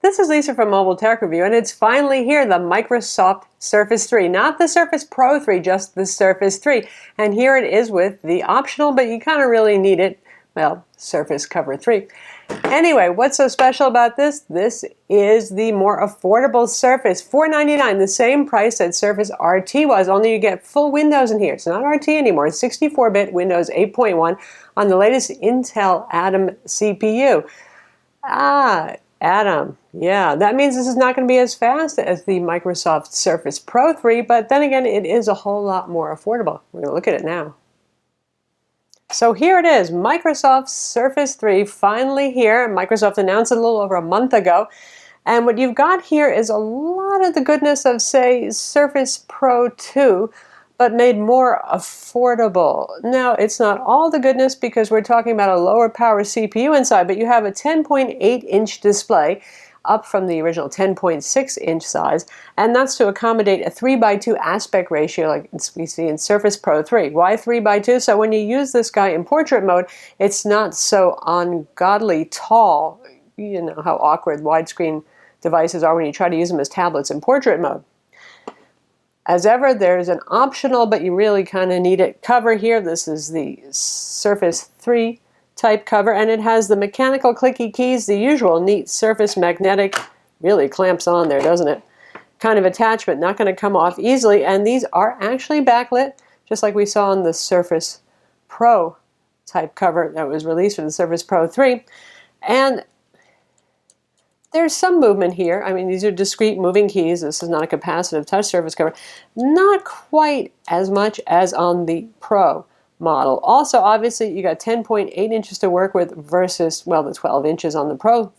This is Lisa from Mobile Tech Review, and it's finally here, the Microsoft Surface 3. Not the Surface Pro 3, just the Surface 3. And here it is with the optional, but you kind of really need it, well, Surface Cover 3. Anyway, what's so special about this? This is the more affordable Surface, $499, the same price that Surface RT was, only you get full Windows in here. It's not RT anymore, it's 64-bit Windows 8.1 on the latest Intel Atom CPU. Atom. Yeah, that means this is not going to be as fast as the Microsoft Surface Pro 3, but then again, it is a whole lot more affordable. We're going to look at it now. So here it is, Microsoft Surface 3, finally here. Microsoft announced it a little over a month ago. And what you've got here is a lot of the goodness of, say, Surface Pro 2, but made more affordable. Now, it's not all the goodness because we're talking about a lower power CPU inside, but you have a 10.8-inch display up from the original 10.6-inch size, and that's to accommodate a 3:2 aspect ratio like we see in Surface Pro 3. Why 3:2? So when you use this guy in portrait mode, it's not so ungodly tall. You know how awkward widescreen devices are when you try to use them as tablets in portrait mode. As ever, there's an optional, but you really kind of need it, cover here. This is the Surface 3 type cover, and it has the mechanical clicky keys, the usual neat Surface magnetic, really clamps on there, doesn't it? Kind of attachment, not going to come off easily, and these are actually backlit, just like we saw on the Surface Pro type cover that was released for the Surface Pro 3. And there's some movement here. I mean, these are discrete moving keys. This is not a capacitive touch surface cover. Not quite as much as on the Pro model. Also, obviously, you got 10.8 inches to work with versus, well, the 12 inches on the Pro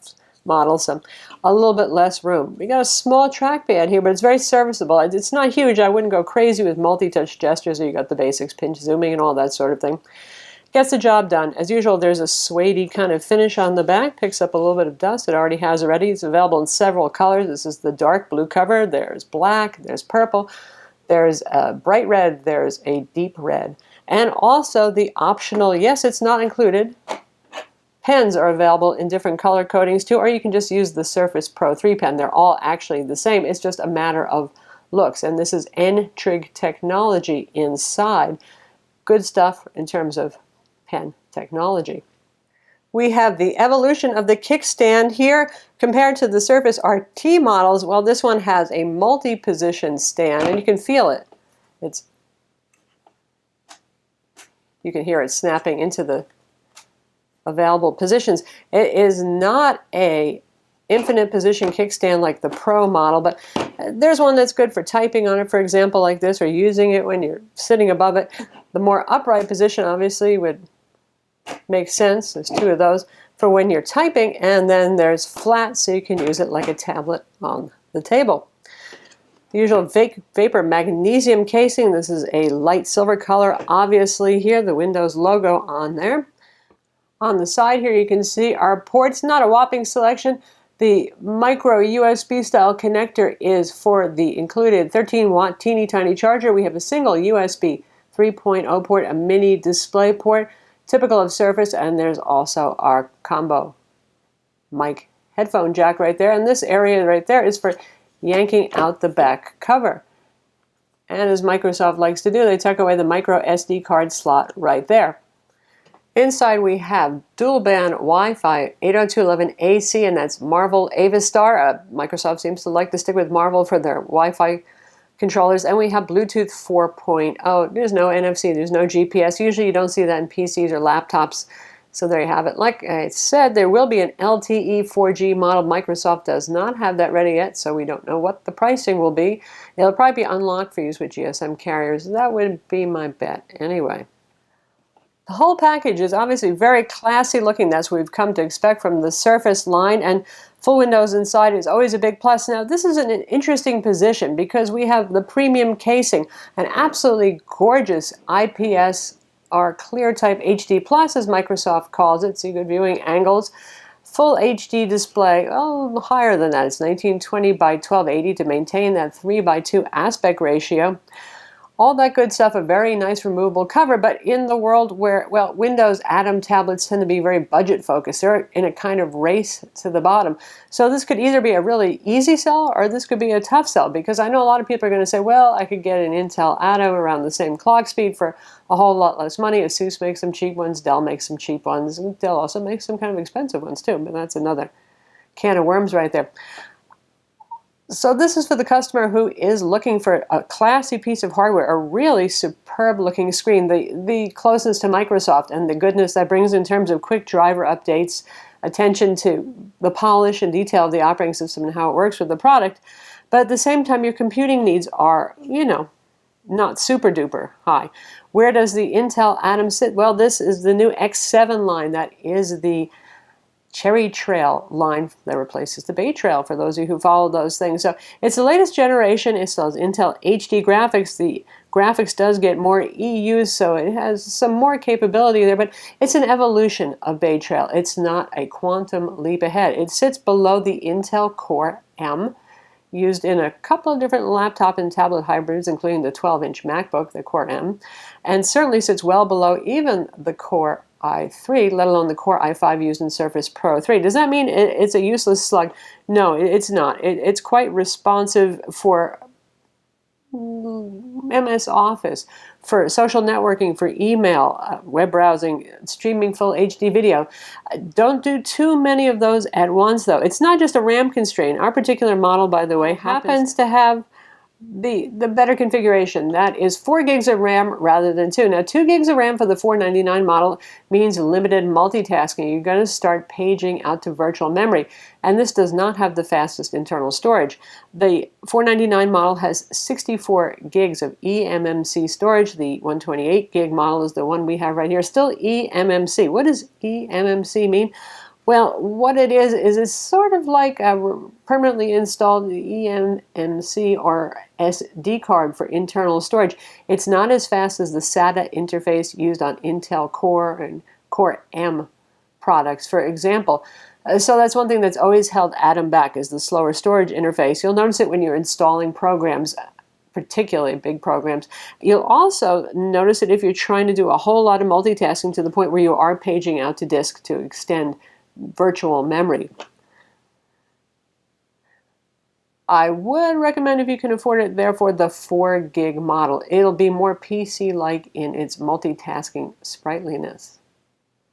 model, so a little bit less room. We got a small trackpad here, but it's very serviceable. It's not huge. I wouldn't go crazy with multi-touch gestures. You got the basics, pinch, zooming, and all that sort of thing. Gets the job done. As usual, there's a suede kind of finish on the back. Picks up a little bit of dust. It already has already. It's available in several colors. This is the dark blue cover. There's black. There's purple. There's a bright red. There's a deep red. And also the optional, yes, it's not included, pens are available in different color codings too, or you can just use the Surface Pro 3 pen. They're all actually the same. It's just a matter of looks. And this is N-Trig technology inside. Good stuff in terms of pen technology. We have the evolution of the kickstand here compared to the Surface RT models. Well, this one has a multi-position stand, and you can feel it. You can hear it snapping into the available positions. It is not a infinite position kickstand like the Pro model, but there's one that's good for typing on it, for example, like this, or using it when you're sitting above it. The more upright position obviously would make sense. There's two of those for when you're typing, and then there's flat, so you can use it like a tablet on the table. The usual vapor magnesium casing. This is a light silver color, obviously here, the Windows logo on there. On the side here you can see our ports, not a whopping selection. The micro USB style connector is for the included 13-watt teeny tiny charger. We have a single USB 3.0 port, a mini display port, typical of Surface, and there's also our combo mic headphone jack right there. And this area right there is for yanking out the back cover. And as Microsoft likes to do, they tuck away the micro SD card slot right there. Inside we have dual band Wi-Fi 802.11ac, and that's Marvel Avistar. Microsoft seems to like to stick with Marvel for their Wi-Fi controllers. And we have Bluetooth 4.0. There's no NFC, there's no GPS. Usually you don't see that in PCs or laptops. So there you have it. Like I said, there will be an LTE 4G model. Microsoft does not have that ready yet, so we don't know what the pricing will be. It'll probably be unlocked for use with GSM carriers. That would be my bet anyway. The whole package is obviously very classy looking. That's what we've come to expect from the Surface line, and full windows inside is always a big plus. Now this is an interesting position because we have the premium casing, an absolutely gorgeous IPS or clear type HD plus as Microsoft calls it, so good viewing angles. Full HD display, oh, higher than that. It's 1920 by 1280 to maintain that 3:2 aspect ratio. all that good stuff, a very nice removable cover. But in the world where, well, Windows Atom tablets tend to be very budget focused, they're in a kind of race to the bottom. So this could either be a really easy sell or this could be a tough sell, because I know a lot of people are going to say, well, I could get an Intel Atom around the same clock speed for a whole lot less money. ASUS makes some cheap ones, Dell makes some cheap ones, and Dell also makes some kind of expensive ones too, but that's another can of worms right there. So this is for the customer who is looking for a classy piece of hardware, a really superb looking screen, the closeness to Microsoft and the goodness that brings in terms of quick driver updates, attention to the polish and detail of the operating system and how it works with the product. But at the same time, your computing needs are, you know, not super duper high. Where does the Intel Atom sit? Well, this is the new X7 line. That is the Cherry Trail line that replaces the Bay Trail, for those of you who follow those things. So it's the latest generation. It still has Intel HD graphics. The graphics does get more EUs, so it has some more capability there, but it's an evolution of Bay Trail. It's not a quantum leap ahead. It sits below the Intel Core M, used in a couple of different laptop and tablet hybrids, including the 12-inch MacBook, the Core M, and certainly sits well below even the Core i3, let alone the Core i5 used in Surface Pro 3. Does that mean it's a useless slug? No, it's not. It's quite responsive for MS Office, for social networking, for email, web browsing, streaming full HD video. Don't do too many of those at once, though. It's not just a RAM constraint. Our particular model, by the way, happens to have the better configuration. That is 4 gigs of RAM rather than 2. Now, 2 gigs of RAM for the $499 model means limited multitasking. You're going to start paging out to virtual memory, and this does not have the fastest internal storage. The $499 model has 64 gigs of eMMC storage. The 128 gig model is the one we have right here. Still eMMC. What does eMMC mean? Well, what it is it's sort of like a permanently installed eMMC or SD card for internal storage. It's not as fast as the SATA interface used on Intel Core and Core M products, for example. So that's one thing that's always held Atom back, is the slower storage interface. You'll notice it when you're installing programs, particularly big programs. You'll also notice it if you're trying to do a whole lot of multitasking to the point where you are paging out to disk to extend virtual memory. I would recommend, if you can afford it, therefore the 4 gig model. It'll be more PC-like in its multitasking sprightliness.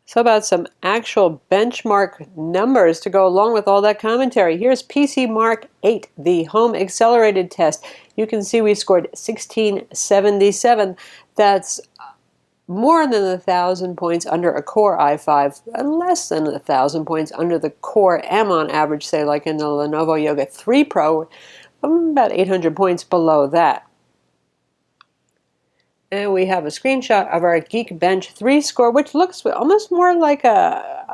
So about some actual benchmark numbers to go along with all that commentary. Here's PC Mark 8, the home accelerated test. You can see we scored 1677. That's more than 1,000 points under a Core i5, less than 1,000 points under the Core M on average, say like in the Lenovo Yoga 3 Pro, about 800 points below that. And we have a screenshot of our Geekbench 3 score, which looks almost more like a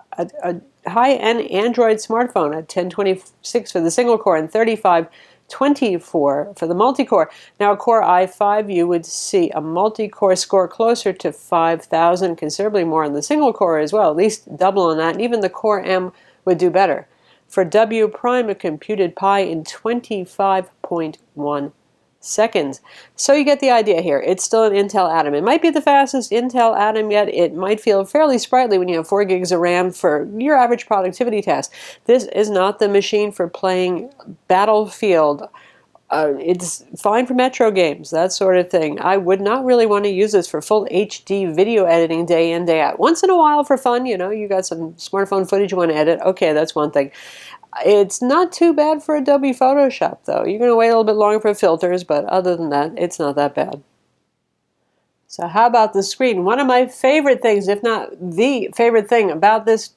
high-end Android smartphone at 1026 for the single core and 3524 for the multi-core. Now, a Core i5, you would see a multi-core score closer to 5,000, considerably more on the single core as well, at least double on that. And even the Core M would do better. For W prime, a computed pi in 25.1 seconds. So you get the idea here. It's still an Intel Atom. It might be the fastest Intel Atom yet. It might feel fairly sprightly when you have 4 gigs of RAM for your average productivity task. This is not the machine for playing Battlefield. It's fine for Metro games, that sort of thing. I would not really want to use this for full HD video editing day in, day out. Once in a while for fun, you know, you got some smartphone footage you want to edit. Okay, that's one thing. It's not too bad for Adobe Photoshop, though. You're going to wait a little bit longer for filters, but other than that, it's not that bad. So how about the screen? One of my favorite things, if not the favorite thing about this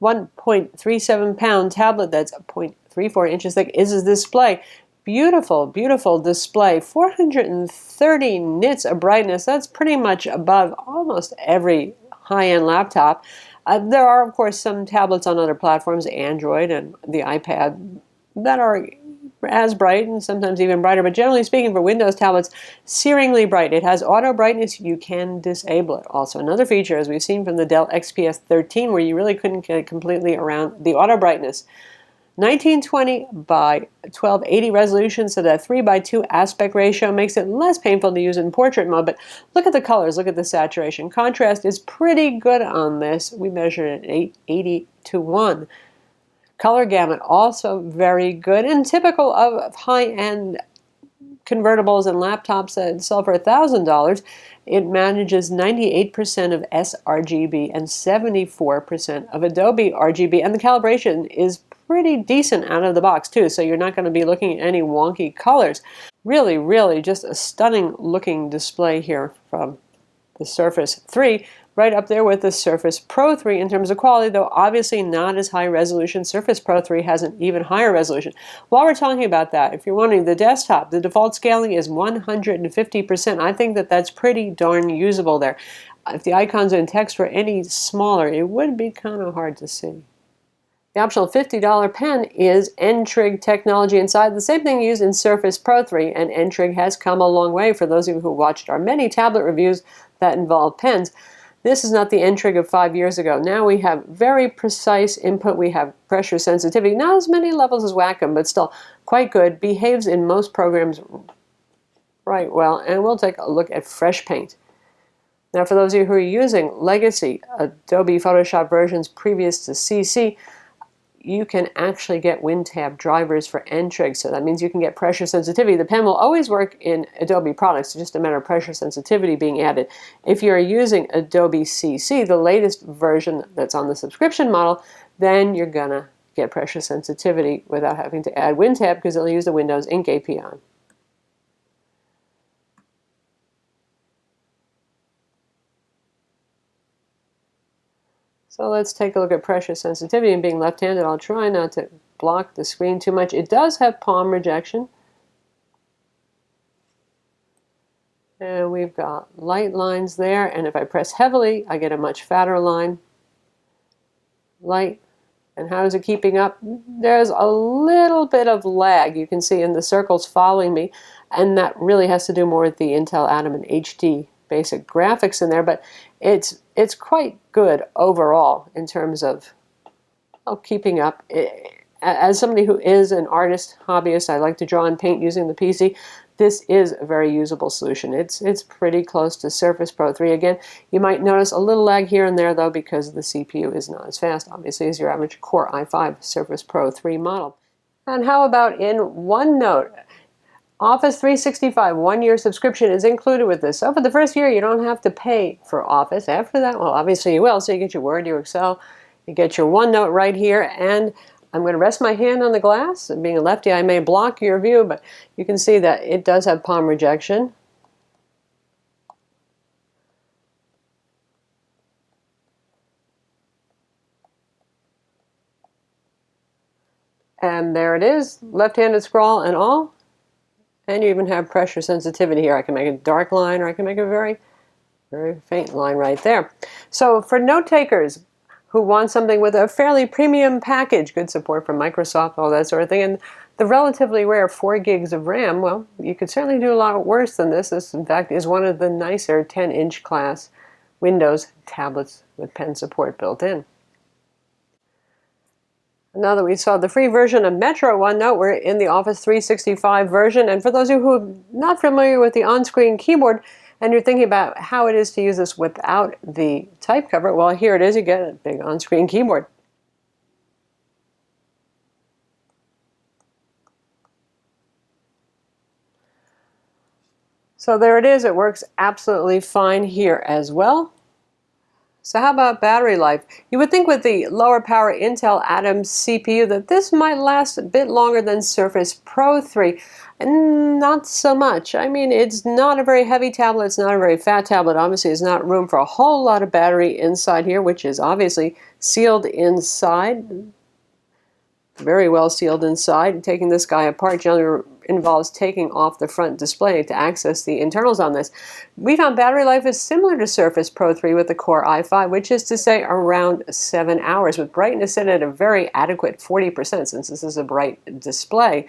1.37 pound tablet that's 0.34 inches thick is the display. Beautiful, beautiful display. 430 nits of brightness. That's pretty much above almost every high-end laptop. There are, of course, some tablets on other platforms, Android and the iPad, that are as bright and sometimes even brighter. But generally speaking, for Windows tablets, searingly bright. It has auto brightness. You can disable it. Also, another feature, as we've seen from the Dell XPS 13, where you really couldn't get it completely around the auto brightness. 1920 by 1280 resolution, so that 3:2 aspect ratio makes it less painful to use in portrait mode. But look at the colors, look at the saturation. Contrast is pretty good on this. We measured it 80:1. Color gamut also very good and typical of high-end convertibles and laptops that sell for $1,000. It manages 98% of sRGB and 74% of Adobe RGB, and the calibration is pretty decent out of the box too, so you're not going to be looking at any wonky colors. Really, really just a stunning looking display here from the Surface 3, right up there with the Surface Pro 3 in terms of quality, though obviously not as high resolution. Surface Pro 3 has an even higher resolution. While we're talking about that, if you're wondering, the desktop, the default scaling is 150%. I think that that's pretty darn usable there. If the icons and text were any smaller, it would be kind of hard to see. The optional $50 pen is N-Trig technology inside, the same thing used in Surface Pro 3, and N-Trig has come a long way for those of you who watched our many tablet reviews that involve pens. This is not the N-Trig of 5 years ago. Now we have very precise input. We have pressure sensitivity, not as many levels as Wacom, but still quite good. Behaves in most programs right well, and we'll take a look at Fresh Paint. Now for those of you who are using legacy Adobe Photoshop versions previous to CC, you can actually get WinTab drivers for N-Trig, so that means you can get pressure sensitivity. The pen will always work in Adobe products, it's just a matter of pressure sensitivity being added. If you're using Adobe CC, the latest version that's on the subscription model, then you're gonna get pressure sensitivity without having to add WinTab because it'll use the Windows Ink API. So let's take a look at pressure sensitivity. And being left-handed, I'll try not to block the screen too much. It does have palm rejection. And we've got light lines there, and if I press heavily, I get a much fatter line. Light. And how is it keeping up? There's a little bit of lag. You can see in the circles following me, and that really has to do more with the Intel Atom and HD basic graphics in there, but it's quite good overall in terms of keeping up. As somebody who is an artist, hobbyist, I like to draw and paint using the PC. This is a very usable solution. It's pretty close to Surface Pro 3. Again, you might notice a little lag here and there though because the CPU is not as fast, obviously, as your average Core i5 Surface Pro 3 model. And how about in OneNote? Office 365 one-year subscription is included with this. So for the first year, you don't have to pay for Office. After that, well, obviously you will. So you get your Word, your Excel, you get your OneNote right here. And I'm going to rest my hand on the glass. Being a lefty, I may block your view, but you can see that it does have palm rejection. And there it is, left-handed scroll and all. And you even have pressure sensitivity here. I can make a dark line or I can make a very, very faint line right there. So for note takers who want something with a fairly premium package, good support from Microsoft, all that sort of thing, and the relatively rare 4 gigs of RAM, well, you could certainly do a lot worse than this. This, in fact, is one of the nicer 10-inch class Windows tablets with pen support built in. Now that we saw the free version of Metro OneNote, we're in the Office 365 version. And for those of you who are not familiar with the on-screen keyboard and you're thinking about how it is to use this without the type cover, well, here it is. You get a big on-screen keyboard. So there it is. It works absolutely fine here as well. So how about battery life? You would think with the lower power Intel Atom CPU that this might last a bit longer than Surface Pro 3. And not so much. I mean, it's not a very heavy tablet, it's not a very fat tablet. Obviously, there's not room for a whole lot of battery inside here, which is obviously sealed inside. Very well sealed inside. Taking this guy apart generally involves taking off the front display to access the internals on this. We found battery life is similar to Surface Pro 3 with the Core i5, which is to say around 7 hours, with brightness set at a very adequate 40% since this is a bright display.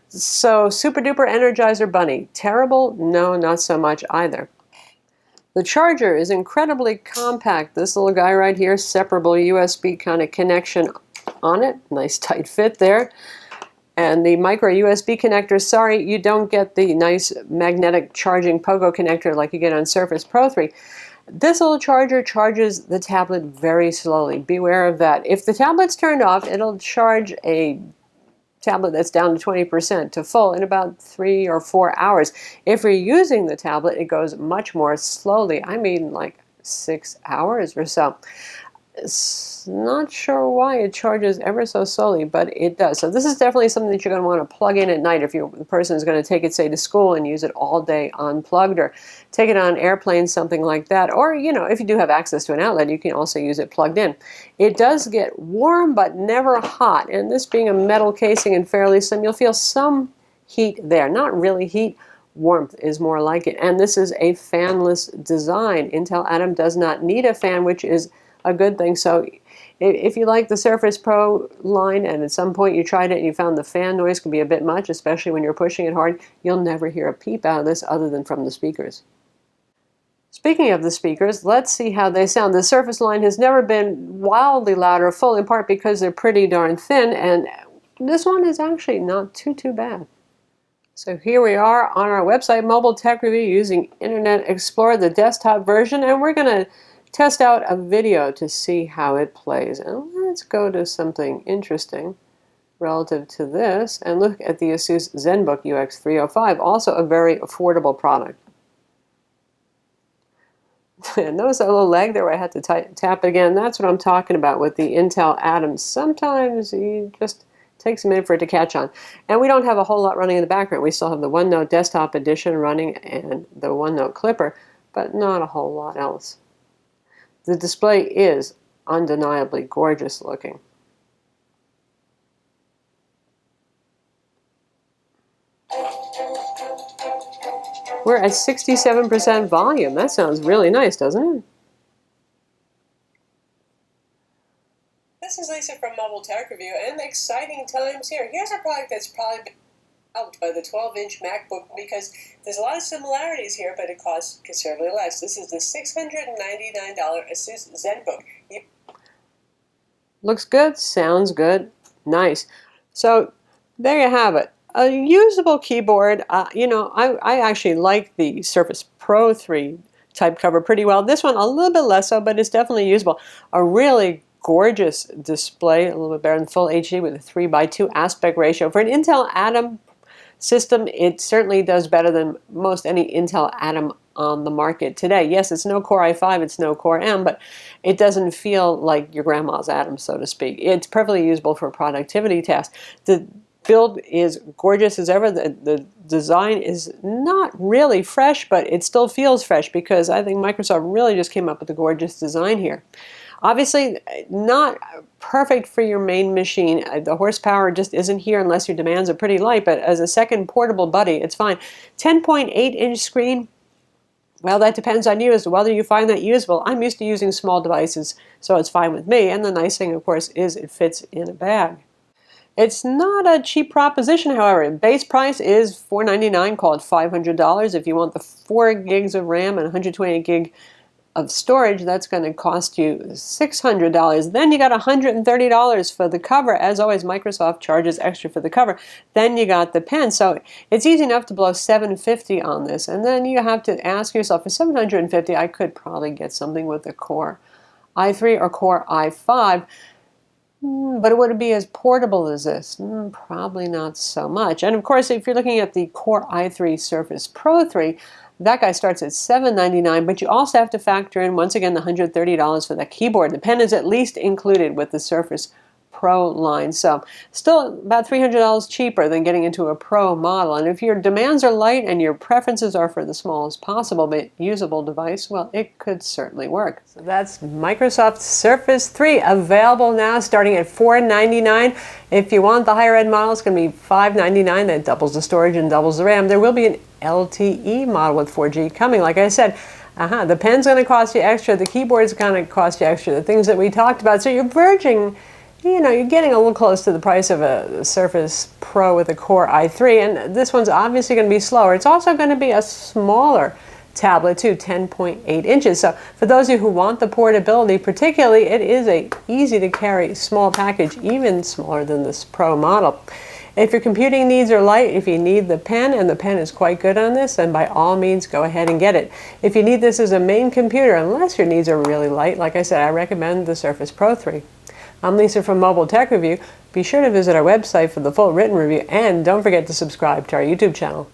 So super duper Energizer Bunny. Terrible? No, not so much either. The charger is incredibly compact. This little guy right here, separable USB kind of connection on it. Nice tight fit there. And the micro USB connector, sorry, you don't get the nice magnetic charging pogo connector like you get on Surface Pro 3. This little charger charges the tablet very slowly. Beware of that. If the tablet's turned off, it'll charge a tablet that's down to 20% to full in about 3 or 4 hours. If you're using the tablet, it goes much more slowly. I mean like 6 hours or so. Not sure why it charges ever so slowly, but it does. So this is definitely something that you're going to want to plug in at night if the person is going to take it, say, to school and use it all day unplugged, or take it on an airplane, something like that. Or, you know, if you do have access to an outlet, you can also use it plugged in. It does get warm, but never hot. And this being a metal casing and fairly slim, you'll feel some heat there. Not really heat. Warmth is more like it. And this is a fanless design. Intel Atom does not need a fan, which is a good thing. So if you like the Surface Pro line and at some point you tried it and you found the fan noise can be a bit much, especially when you're pushing it hard, you'll never hear a peep out of this other than from the speakers. Speaking of the speakers, let's see how they sound. The Surface line has never been wildly loud or full, in part because they're pretty darn thin, and this one is actually not too bad. So here we are on our website, Mobile Tech Review, using Internet Explorer, the desktop version, and we're going to test out a video to see how it plays. And let's go to something interesting relative to this and look at the Asus ZenBook UX305, also a very affordable product. And notice that little leg there where I had to tap it again. That's what I'm talking about with the Intel Atom. Sometimes it just takes a minute for it to catch on. And we don't have a whole lot running in the background. We still have the OneNote Desktop Edition running and the OneNote Clipper, but not a whole lot else. The display is undeniably gorgeous looking. We're at 67% volume. That sounds really nice, doesn't it? This is Lisa from Mobile Tech Review, and exciting times here. Here's a product that's probably been out by the 12-inch MacBook because there's a lot of similarities here, but it costs considerably less. This is the $699 Asus ZenBook. Looks good, sounds good, nice. So there you have it. A usable keyboard. You know, I actually like the Surface Pro 3 type cover pretty well. This one a little bit less so, but it's definitely usable. A really gorgeous display, a little bit better than full HD with a 3:2 aspect ratio. For an Intel Atom system, it certainly does better than most any Intel Atom on the market today. Yes, it's no Core i5, it's no Core M, but it doesn't feel like your grandma's Atom, so to speak. It's perfectly usable for productivity tasks. The build is gorgeous as ever. The design is not really fresh, but it still feels fresh because I think Microsoft really just came up with a gorgeous design here. Obviously, not perfect for your main machine. The horsepower just isn't here unless your demands are pretty light, but as a second portable buddy, it's fine. 10.8-inch screen, well, that depends on you as to whether you find that usable. I'm used to using small devices, so it's fine with me. And the nice thing, of course, is it fits in a bag. It's not a cheap proposition, however. Base price is $499, call it $500. If you want the 4 gigs of RAM and 128 gig of storage, that's going to cost you $600. Then you got $130 for the cover. As always, Microsoft charges extra for the cover. Then you got the pen. So it's easy enough to blow $750 on this. And then you have to ask yourself, for $750, I could probably get something with a Core i3 or Core i5. But would it be as portable as this? Probably not so much. And of course, if you're looking at the Core i3 Surface Pro 3, that guy starts at $799, but you also have to factor in, once again, the $130 for the keyboard. The pen is at least included with the Surface Pro line. So still about $300 cheaper than getting into a Pro model. And if your demands are light and your preferences are for the smallest possible but usable device, well, it could certainly work. So that's Microsoft Surface 3, available now starting at $499. If you want the higher end model, it's going to be $599. That doubles the storage and doubles the RAM. There will be an LTE model with 4G coming. Like I said, the pen's going to cost you extra. The keyboard's going to cost you extra. The things that we talked about. So you're verging, you're getting a little close to the price of a Surface Pro with a Core i3, and this one's obviously going to be slower. It's also going to be a smaller tablet too, 10.8 inches. So for those of you who want the portability, particularly, it is a easy to carry small package, even smaller than this Pro model. If your computing needs are light, if you need the pen, and the pen is quite good on this, then by all means go ahead and get it. If you need this as a main computer, unless your needs are really light, like I said, I recommend the Surface Pro 3. I'm Lisa from Mobile Tech Review. Be sure to visit our website for the full written review, and don't forget to subscribe to our YouTube channel.